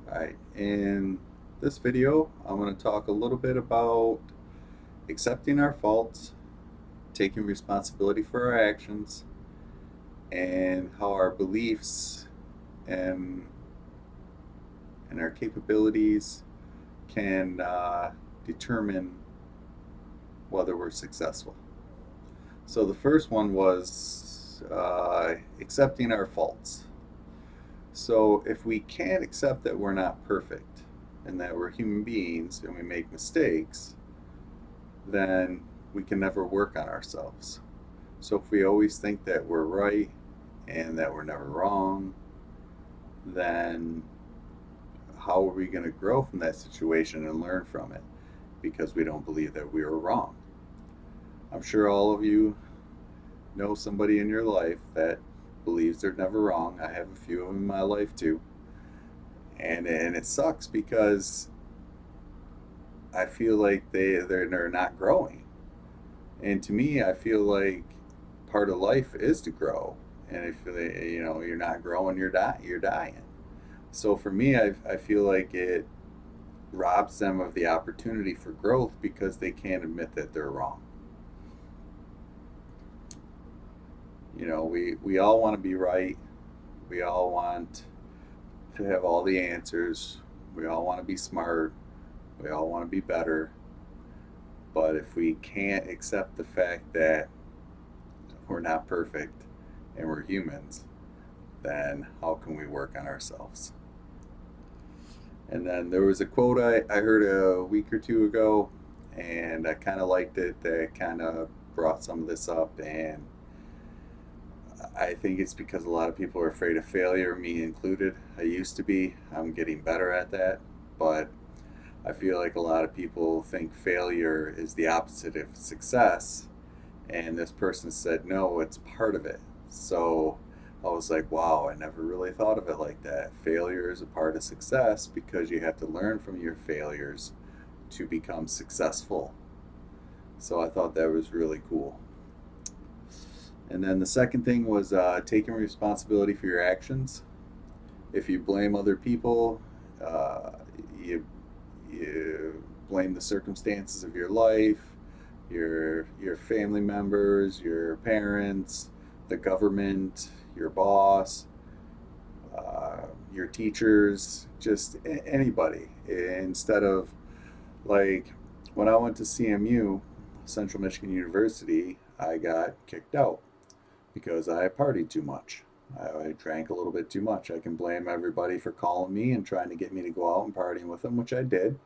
Alright, in this video, I'm going to talk a little bit about accepting our faults, taking responsibility for our actions, and how our beliefs and, and our capabilities can determine whether we're successful. So the first one was accepting our faults. So if we can't accept that we're not perfect and that we're human beings and we make mistakes, then we can never work on ourselves. So if we always think that we're right and that we're never wrong, then how are we going to grow from that situation and learn from it? Because we don't believe that we were wrong. I'm sure all of you know somebody in your life that believes they're never wrong. I have a few of them in my life too. And it sucks because I feel like they're not growing. And to me, I feel like part of life is to grow. And if you're not growing, you're dying. So for me, I feel like it robs them of the opportunity for growth because they can't admit that they're wrong. We all want to be right. We all want to have all the answers. We all want to be smart. We all want to be better. But if we can't accept the fact that we're not perfect and we're humans, then how can we work on ourselves? And then there was a quote I heard a week or two ago, and I kind of liked it. That kind of brought some of this up, and I think it's because a lot of people are afraid of failure, me included. I used to be. I'm getting better at that, but I feel like a lot of people think failure is the opposite of success, and this person said no, it's part of it. So I was like, wow, I never really thought of it like that. Failure is a part of success because you have to learn from your failures to become successful. So I thought that was really cool. And then the second thing was taking responsibility for your actions. If you blame other people, uh, you you blame the circumstances of your life, your family members, your parents, the government, your boss, your teachers, just anybody. Instead of like when I went to CMU, Central Michigan University, I got kicked out because I partied too much. I drank a little bit too much. I can blame everybody for calling me and trying to get me to go out and partying with them, which I did.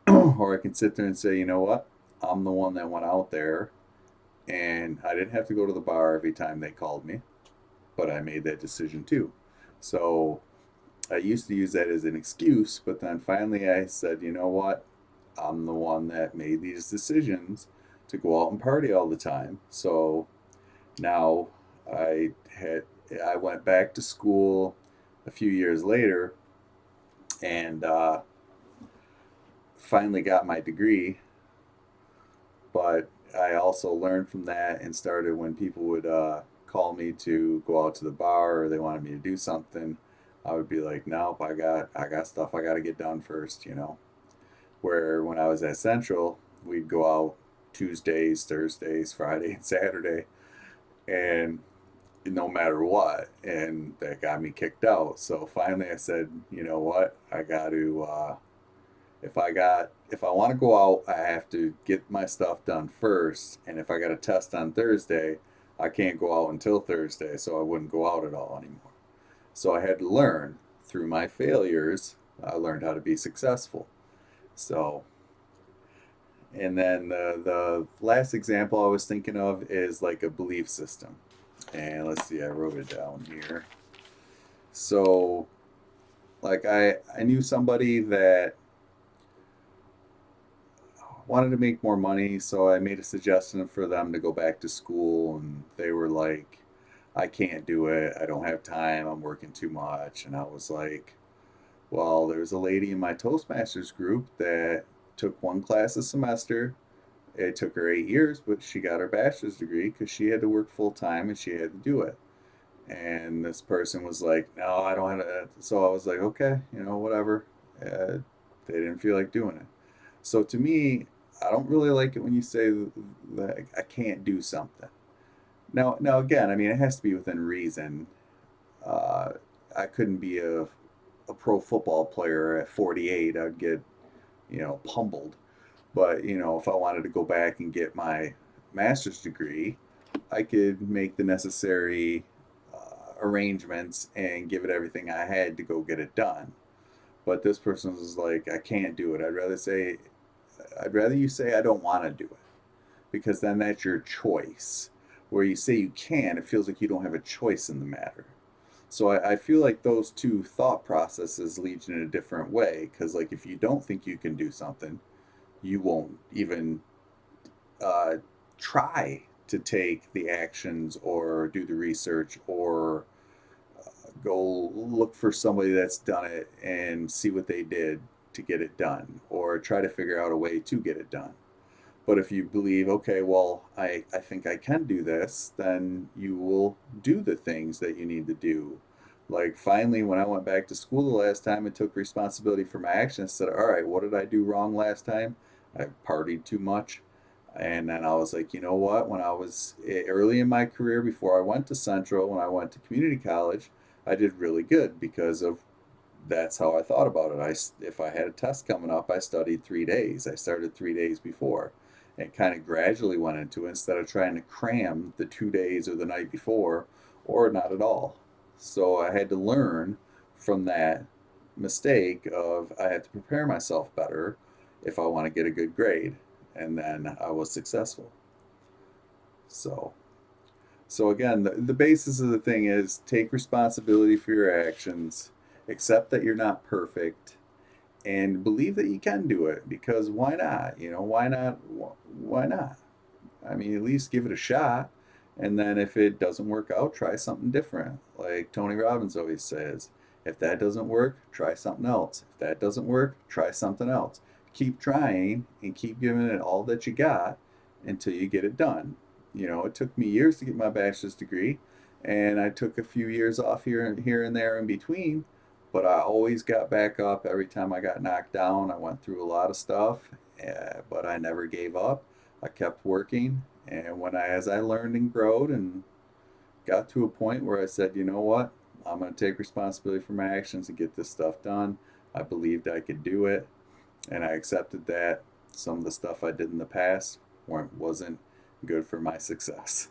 Or I can sit there and say, you know what? I'm the one that went out there and I didn't have to go to the bar every time they called me, but I made that decision too. So I used to use that as an excuse, but then finally I said, you know what? I'm the one that made these decisions to go out and party all the time. So now I had I went back to school a few years later and finally got my degree, but I also learned from that and started when people would call me to go out to the bar or they wanted me to do something, I would be like, nope, I got stuff I got to get done first. Where when I was at Central, we'd go out Tuesdays, Thursdays, Friday, and Saturday, and no matter what, and that got me kicked out. So finally, I said, you know what, I got to. If I want to go out, I have to get my stuff done first. And if I got a test on Thursday, I can't go out until Thursday, so I wouldn't go out at all anymore. So I had to learn through my failures. I learned how to be successful. So, and then the last example I was thinking of is like a belief system. And let's see, I wrote it down here. So, like I knew somebody that wanted to make more money, so I made a suggestion for them to go back to school, and they were like, I can't do it. I don't have time. I'm working too much. And I was like, well, there's a lady in my Toastmasters group that took one class a semester. It took her 8 years, but she got her bachelor's degree because she had to work full time and she had to do it. And this person was like, no, I don't have to. So I was like, okay, whatever. They didn't feel like doing it. So to me, I don't really like it when you say that I can't do something. Now again, I mean, it has to be within reason. Uh, I couldn't be a pro football player at 48. I'd get, pummeled. But, if I wanted to go back and get my master's degree, I could make the necessary arrangements and give it everything I had to go get it done. But this person was like, I can't do it. I'd rather you say I don't want to do it, because then that's your choice. Where you say you can, it feels like you don't have a choice in the matter. So I feel like those two thought processes lead you in a different way. Because like if you don't think you can do something, you won't even uh, try to take the actions or do the research or go look for somebody that's done it and see what they did to get it done or try to figure out a way to get it done. But if you believe, okay, well, I think I can do this, then you will do the things that you need to do. Like finally, when I went back to school the last time and took responsibility for my actions, said, all right, what did I do wrong last time? I partied too much. And then I was like, you know what? When I was early in my career, before I went to Central, when I went to community college, I did really good because of that's how I thought about it. If I had a test coming up, I studied 3 days. I started 3 days before, and kind of gradually went into it instead of trying to cram the 2 days or the night before, or not at all. So I had to learn from that mistake of I had to prepare myself better if I want to get a good grade, and then I was successful. So so again, the basis of the thing is take responsibility for your actions, accept that you're not perfect, and believe that you can do it because why not? Why not? Why not? I mean, at least give it a shot. And then if it doesn't work out, try something different. Like Tony Robbins always says, if that doesn't work, try something else. If that doesn't work, try something else. Keep trying and keep giving it all that you got until you get it done. It took me years to get my bachelor's degree, and I took a few years off here and there in between, but I always got back up every time I got knocked down. I went through a lot of stuff, but I never gave up. I kept working, and as I learned and growed and got to a point where I said, you know what, I'm going to take responsibility for my actions and get this stuff done. I believed I could do it, and I accepted that some of the stuff I did in the past wasn't good for my success.